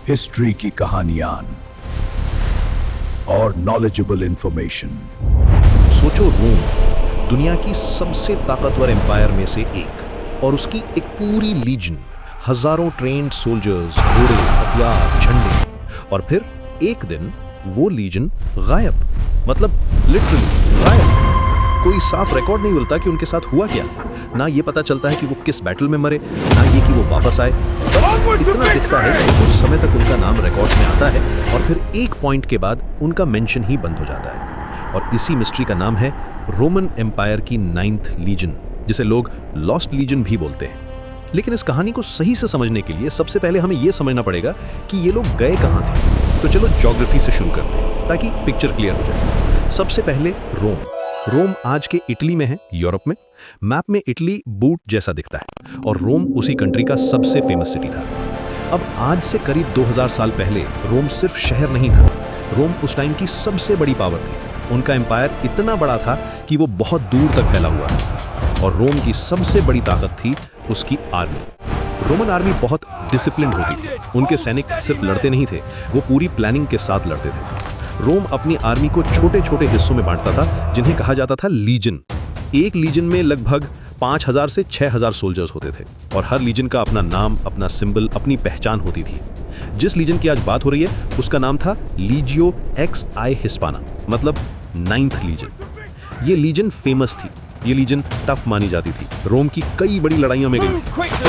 History की कहानियां और नॉलेजेबल इंफॉर्मेशन। सोचो, रोम दुनिया की सबसे ताकतवर एम्पायर में से एक, और उसकी एक पूरी लीजन, हजारों ट्रेन्ड सोल्जर्स, घोड़े, हथियार, झंडे, और फिर एक दिन वो लीजन गायब। मतलब लिटरली गायब। कोई साफ रिकॉर्ड नहीं मिलता कि उनके साथ हुआ क्या। ना ये पता चलता है कि वो किस बैटल में मरे, ना ये कि वो वापस आए। बस इतना दिखता है कि कुछ समय तक उनका नाम रिकॉर्ड्स में आता है और फिर एक पॉइंट के बाद उनका मेंशन ही बंद हो जाता है। और इसी मिस्ट्री का नाम है रोमन एम्पायर की 9th लीजन, जिसे लोग लॉस्ट लीजन भी बोलते हैं। लेकिन इस कहानी को सही से समझने के लिए सबसे पहले हमें यह समझना पड़ेगा कि ये लोग गए कहाँ थे। तो चलो ज्योग्राफी से शुरू करते हैं ताकि पिक्चर क्लियर हो जाए। सबसे पहले रोम आज के इटली में है, यूरोप में। मैप में इटली बूट जैसा दिखता है और रोम उसी कंट्री का सबसे फेमस सिटी था। अब आज से करीब 2000 साल पहले रोम सिर्फ शहर नहीं था, रोम उस टाइम की सबसे बड़ी पावर थी। उनका एम्पायर इतना बड़ा था कि वो बहुत दूर तक फैला हुआ था और रोम की सबसे बड़ी ताकत थी उसकी आर्मी। रोमन आर्मी बहुत डिसिप्लिन्ड होती थी। उनके सैनिक सिर्फ लड़ते नहीं थे, वो पूरी प्लानिंग के साथ लड़ते थे। रोम अपनी आर्मी को छोटे छोटे हिस्सों में बांटता था, जिन्हें कहा जाता था लीजन। एक लीजन में लगभग 5000 से 6000 सोल्जर्स होते थे और हर लीजन का अपना नाम, अपना सिंबल, अपनी पहचान होती थी। जिस लीजन की आज बात हो रही है उसका नाम था लीजियो एक्स आई हिस्पाना, मतलब 9th लीजन। ये लीजन फेमस थी, ये लीजन टफ मानी जाती थी, रोम की कई बड़ी लड़ाइयों में गई थी।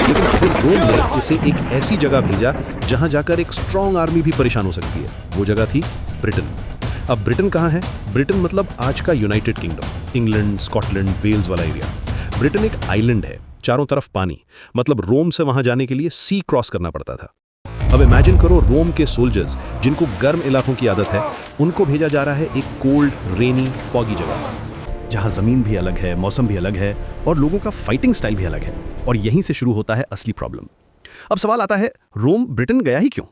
लेकिन फिर रोम ने इसे एक ऐसी जगह भेजा जहां जाकर एक स्ट्रॉन्ग आर्मी भी परेशान हो सकती है। वो जगह थी ब्रिटेन। अब ब्रिटेन कहाँ है? ब्रिटेन मतलब आज का United Kingdom, England, Scotland, Wales वाला एरिया। ब्रिटेन एक आइलैंड है, चारों तरफ पानी, मतलब रोम से वहां जाने के लिए सी क्रॉस करना पड़ता था। अब इमेजिन करो, रोम के सोल्जर्स जिनको गर्म इलाकों की आदत है, उनको भेजा जा रहा है एक कोल्ड, रेनी, फॉगी जगह जहां जमीन भी अलग है, मौसम भी अलग है और लोगों का फाइटिंग स्टाइल भी अलग है। और यहीं से शुरू होता है असली प्रॉब्लम। अब सवाल आता है, रोम ब्रिटेन गया ही क्यों?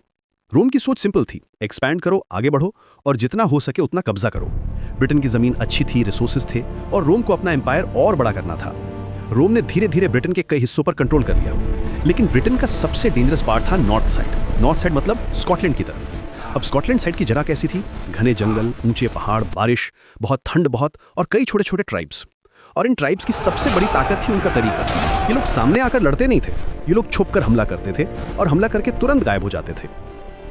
रोम की सोच सिंपल थी, एक्सपैंड करो, आगे बढ़ो और जितना हो सके उतना कब्जा करो। ब्रिटेन की जमीन अच्छी थी, रिसोर्सेज थे और रोम को अपना एम्पायर और बड़ा करना था। रोम ने धीरे धीरे ब्रिटेन के कई हिस्सों पर कंट्रोल कर लिया। लेकिन ब्रिटेन का सबसे डेंजरस पार्ट था नॉर्थ साइड। नॉर्थ साइड मतलब स्कॉटलैंड की तरफ। अब स्कॉटलैंड साइड की जगह कैसी थी? घने जंगल, ऊंचे पहाड़, बारिश, बहुत ठंड और कई छोटे छोटे ट्राइब्स। और इन ट्राइब्स की सबसे बड़ी ताकत थी उनका तरीका। ये लोग सामने आकर लड़ते नहीं थे, ये लोग छुपकर हमला करते थे और हमला करके तुरंत गायब हो जाते थे।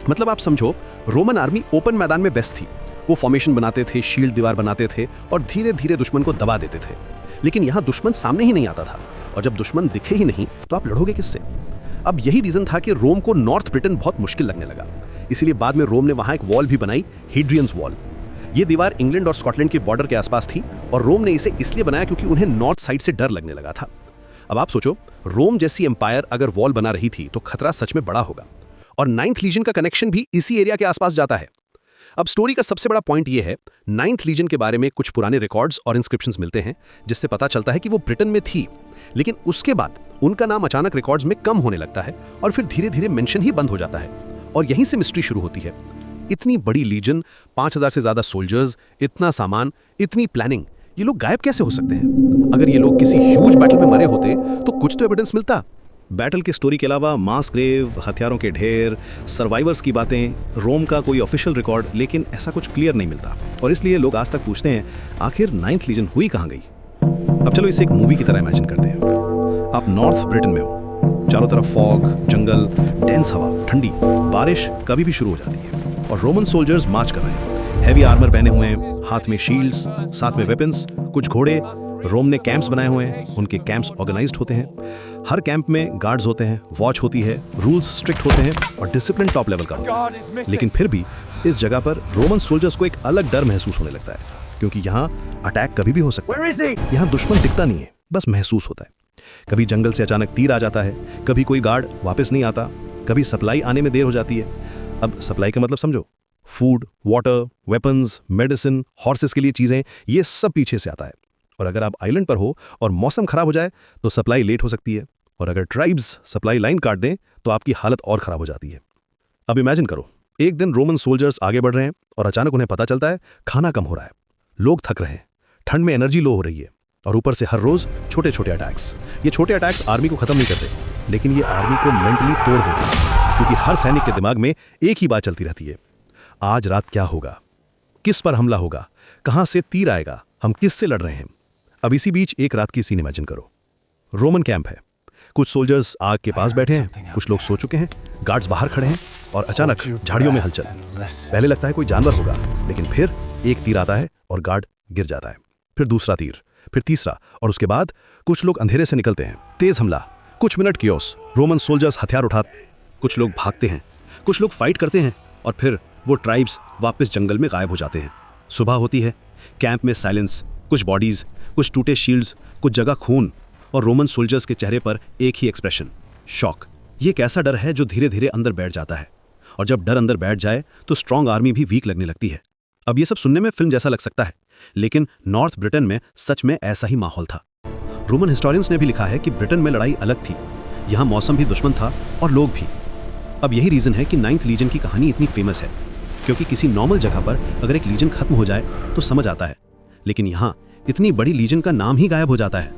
मतलब आप समझो, रोमन आर्मी ओपन मैदान में बेस्ट थी। वो फॉर्मेशन बनाते थे, शील्ड दीवार बनाते थे और धीरे धीरे दुश्मन को दबा देते थे। लेकिन यहाँ दुश्मन सामने ही नहीं आता था और जब दुश्मन दिखे ही नहीं तो आप लड़ोगे किससे? अब यही रीजन था कि रोम को नॉर्थ ब्रिटेन बहुत मुश्किल लगने लगा। इसीलिए बाद में रोम ने वहां एक वॉल भी बनाई, हेड्रियंस वॉल। ये दीवार इंग्लैंड और स्कॉटलैंड के बॉर्डर के आसपास थी और रोम ने इसे इसलिए बनाया क्योंकि उन्हें नॉर्थ साइड से डर लगने लगा था। अब आप सोचो, रोम जैसी एम्पायर अगर वॉल बना रही थी तो खतरा सच में बड़ा होगा। और 9th लीजन का कनेक्शन भी इसी एरिया के आसपास जाता है। अब स्टोरी का सबसे बड़ा पॉइंट यह है, 9th लीजन के बारे में कुछ पुराने रिकॉर्ड्स और इंस्क्रिप्शंस मिलते हैं जिससे पता चलता है कि वो ब्रिटेन में थी। लेकिन उसके बाद उनका नाम अचानक रिकॉर्ड्स में कम होने लगता है और फिर धीरे धीरे मेंशन ही बंद हो जाता है। और यहीं से मिस्ट्री शुरू होती है। इतनी बड़ी लीजन, 5000 से ज्यादा सोल्जर्स, इतना सामान, इतनी प्लानिंग, ये लोग गायब कैसे हो सकते हैं? अगर ये लोग किसी ह्यूज बैटल में मरे होते तो कुछ तो एविडेंस मिलता। बैटल की स्टोरी के अलावा मास ग्रेव, हथियारों के ढेर, सर्वाइवर्स की बातें, रोम का कोई ऑफिशियल रिकॉर्ड, लेकिन ऐसा कुछ क्लियर नहीं मिलता। और इसलिए लोग आज तक पूछते हैं, आखिर 9th लीजन हुई कहाँ गई? अब चलो इसे एक मूवी की तरह इमेजिन करते हैं। आप नॉर्थ ब्रिटेन में हो, चारों तरफ फॉग, जंगल, डेंस हवा, ठंडी, बारिश कभी भी शुरू हो जाती है और रोमन सोल्जर्स मार्च कर रहे हैं। हैवी आर्मर पहने हुए हैं, हाथ में शील्ड्स, साथ में वेपन्स, कुछ घोड़े। रोम ने कैंप्स बनाए हुए हैं, उनके कैंप्स ऑर्गेनाइज्ड होते हैं। हर कैंप में गार्ड्स होते हैं, वॉच होती है, रूल्स स्ट्रिक्ट होते हैं और डिसिप्लिन टॉप लेवल का होता है। लेकिन फिर भी इस जगह पर रोमन सोल्जर्स को एक अलग डर महसूस होने लगता है, क्योंकि यहाँ अटैक कभी भी हो सकता है। यहाँ दुश्मन दिखता नहीं है, बस महसूस होता है। कभी जंगल से अचानक तीर आ जाता है, कभी कोई गार्ड वापस नहीं आता, कभी सप्लाई आने में देर हो जाती है। अब सप्लाई का मतलब समझो, food, water, weapons, medicine, horses के लिए चीजें, ये सब पीछे से आता है। और अगर आप आइलैंड पर हो और मौसम खराब हो जाए तो सप्लाई लेट हो सकती है। और अगर ट्राइब्स सप्लाई लाइन काट दें तो आपकी हालत और खराब हो जाती है। अब इमेजिन करो, एक दिन रोमन सोल्जर्स आगे बढ़ रहे हैं और अचानक उन्हें पता चलता है खाना कम हो रहा है, लोग थक रहे हैं, ठंड में एनर्जी लो हो रही है और ऊपर से हर रोज छोटे छोटे अटैक्स। ये छोटे अटैक्स आर्मी को खत्म नहीं करते, लेकिन ये आर्मी को मेंटली तोड़ देते हैं। क्योंकि हर सैनिक के दिमाग में एक ही बात चलती रहती है, आज रात क्या होगा, किस पर हमला होगा, कहां से तीर आएगा, हम किससे लड़ रहे हैं। अब इसी बीच एक रात की सीन इमेजिन करो। रोमन कैंप है, कुछ सोल्जर्स आग के पास बैठे हैं, कुछ लोग सो चुके हैं, गार्ड्स बाहर खड़े हैं और अचानक झाड़ियों में हलचल। पहले लगता है कोई जानवर होगा, लेकिन फिर एक तीर आता है और गार्ड गिर जाता है, फिर दूसरा तीर, फिर तीसरा, और उसके बाद कुछ लोग अंधेरे से निकलते हैं। तेज हमला, कुछ मिनट कियोस, रोमन सोल्जर्स हथियार उठा, कुछ लोग भागते हैं, कुछ लोग फाइट करते हैं, और फिर वो ट्राइब्स वापस जंगल में गायब हो जाते हैं। सुबह होती है, कैंप में साइलेंस, कुछ बॉडीज, कुछ टूटे शील्ड्स, कुछ जगह खून, और रोमन सोल्जर्स के चेहरे पर एक ही एक्सप्रेशन, शॉक। ये एक ऐसा डर है जो धीरे धीरे अंदर बैठ जाता है, और जब डर अंदर बैठ जाए तो स्ट्रांग आर्मी भी वीक लगने लगती है। अब ये सब सुनने में फिल्म जैसा लग सकता है, लेकिन नॉर्थ ब्रिटेन में सच में ऐसा ही माहौल था। रोमन हिस्टोरियंस ने भी लिखा है कि ब्रिटेन में लड़ाई अलग थी, यहाँ मौसम भी दुश्मन था और लोग भी। अब यही रीजन है कि 9th लीजन की कहानी इतनी फेमस है, क्योंकि किसी नॉर्मल जगह पर अगर एक लीजन खत्म हो जाए तो समझ आता है, लेकिन यहाँ इतनी बड़ी लीजन का नाम ही गायब हो जाता है।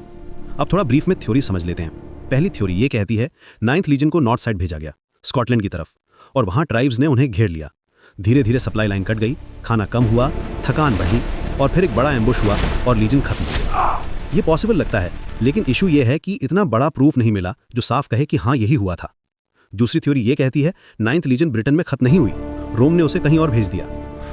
अब थोड़ा ब्रीफ में थ्योरी समझ लेते हैं। पहली थ्योरी ये कहती है 9th लीजन को नॉर्थ साइड भेजा गया, स्कॉटलैंड की तरफ, और वहाँ ट्राइब्स ने उन्हें घेर लिया। धीरे धीरे सप्लाई लाइन कट गई, खाना कम हुआ, थकान बढ़ी, और फिर एक बड़ा एम्बुश हुआ और लीजन खत्म हो गया। ये पॉसिबल लगता है, लेकिन इशू ये है कि इतना बड़ा प्रूफ नहीं मिला जो साफ कहे कि हाँ यही हुआ था। दूसरी थ्योरी ये कहती है 9th लीजन ब्रिटेन में खत्म नहीं हुई, रोम ने उसे कहीं और भेज दिया।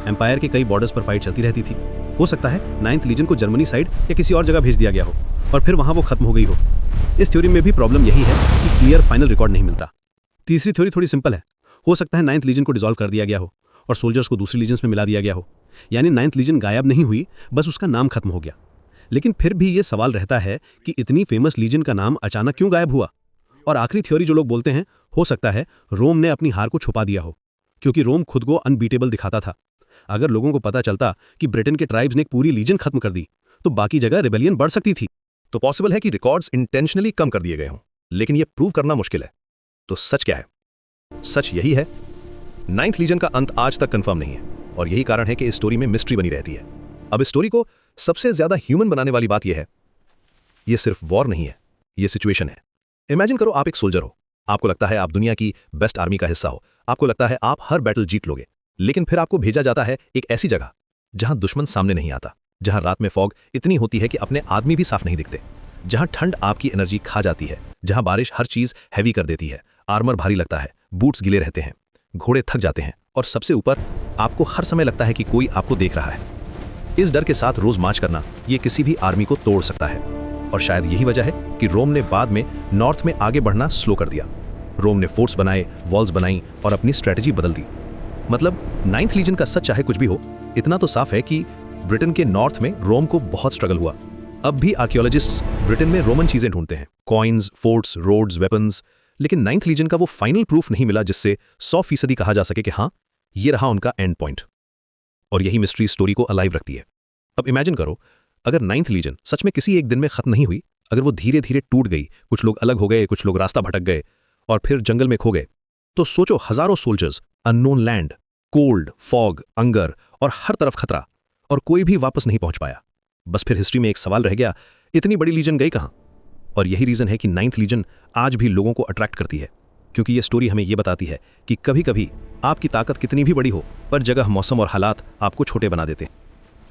एम्पायर के कई बॉर्डर्स पर फाइट चलती रहती थी, हो सकता है 9th लीजन को जर्मनी साइड या किसी और जगह भेज दिया गया हो और फिर वहां वो खत्म हो गई हो। इस थ्योरी में भी प्रॉब्लम यही है कि क्लियर फाइनल रिकॉर्ड नहीं मिलता। तीसरी थ्योरी थोड़ी सिंपल है, हो सकता है 9th लीजन को डिसॉल्व कर दिया गया हो और सोल्जर्स को दूसरी लीजन्स में मिला दिया गया हो, यानी 9th लीजन गायब नहीं हुई, बस उसका नाम खत्म हो गया। लेकिन फिर भी ये सवाल रहता है कि इतनी फेमस लीजन का नाम अचानक क्यों गायब हुआ। और आखिरी थ्योरी जो लोग बोलते हैं, हो सकता है रोम ने अपनी हार को छुपा दिया हो, क्योंकि रोम खुद को अनबीटेबल दिखाता था। अगर लोगों को पता चलता कि ब्रिटेन के ट्राइब्स ने एक पूरी लीजन खत्म कर दी तो बाकी जगह रिबेलियन बढ़ सकती थी। तो पॉसिबल है कि रिकॉर्ड्स इंटेंशनली कम कर दिए गए हों, लेकिन यह प्रूव करना मुश्किल है। तो सच क्या है? सच यही है, 9th लीजन का अंत आज तक कंफर्म नहीं है, और यही कारण है कि इस स्टोरी में मिस्ट्री बनी रहती है। अब इस स्टोरी को सबसे ज्यादा ह्यूमन बनाने वाली बात यह है, यह सिर्फ वॉर नहीं है, यह सिचुएशन है। इमेजिन करो आप एक सोल्जर हो, आपको लगता है आप दुनिया की बेस्ट आर्मी का हिस्सा हो, आपको लगता है आप हर बैटल जीत लोगे, लेकिन फिर आपको भेजा जाता है एक ऐसी जगह जहां दुश्मन सामने नहीं आता, जहां रात में फॉग इतनी होती है कि अपने आदमी भी साफ नहीं दिखते, जहां ठंड आपकी एनर्जी खा जाती है, जहां बारिश हर चीज हैवी कर देती है, आर्मर भारी लगता है, बूट्स गीले रहते हैं, घोड़े थक जाते हैं, और सबसे ऊपर आपको हर समय लगता है कि कोई आपको देख रहा है। इस डर के साथ रोज मार्च करना ये किसी भी आर्मी को तोड़ सकता है, और शायद यही वजह है कि रोम ने बाद में नॉर्थ में आगे बढ़ना स्लो कर दिया। रोम ने फोर्ट्स बनाए, वॉल्स बनाई और अपनी स्ट्रेटजी बदल दी। मतलब 9th लीजन का सच चाहे कुछ भी हो, इतना तो साफ है कि ब्रिटेन के नॉर्थ में रोम को बहुत स्ट्रगल हुआ। अब भी आर्कियोलॉजिस्ट्स ब्रिटेन में रोमन चीजें ढूंढते हैं, कॉइन्स, फोर्ट्स, रोड्स, वेपन्स, लेकिन 9th लीजन का वो फाइनल प्रूफ नहीं मिला जिससे 100% कहा जा सके कि हाँ ये रहा उनका एंड पॉइंट। और यही मिस्ट्री स्टोरी को अलाइव रखती है। अब इमेजिन करो, अगर 9th लीजन सच में किसी एक दिन में खत्म नहीं हुई, अगर वो धीरे धीरे टूट गई, कुछ लोग अलग हो गए, कुछ लोग रास्ता भटक गए और फिर जंगल में खो गए, तो सोचो हजारों soldiers, unknown land, cold, fog, anger और हर तरफ खतरा, और कोई भी वापस नहीं पहुंच पाया। बस फिर हिस्ट्री में एक सवाल रह गया, इतनी बड़ी लीजन गई कहां? और यही रीजन है कि 9th लीजन आज भी लोगों को अट्रैक्ट करती है, क्योंकि ये स्टोरी हमें ये बताती है कि कभी कभी आपकी ताकत कितनी भी बड़ी हो, पर जगह, मौसम और हालात आपको छोटे बना देते हैं।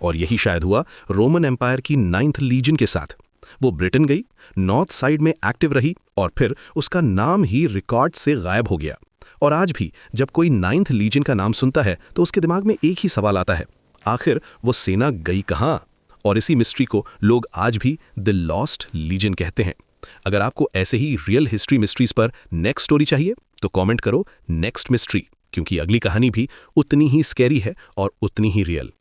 और यही शायद हुआ रोमन एम्पायर की 9th लीजन के साथ। वो ब्रिटेन गई, नॉर्थ साइड में एक्टिव रही, और फिर उसका नाम ही रिकॉर्ड से गायब हो गया। और आज भी जब कोई 9th लीजन का नाम सुनता है तो उसके दिमाग में एक ही सवाल आता है, आखिर वो सेना गई कहां? और इसी मिस्ट्री को लोग आज भी द लॉस्ट लीजन कहते हैं। अगर आपको ऐसे ही रियल हिस्ट्री मिस्ट्रीज पर नेक्स्ट स्टोरी चाहिए तो कमेंट करो नेक्स्ट मिस्ट्री, क्योंकि अगली कहानी भी उतनी ही स्कैरी है और उतनी ही रियल।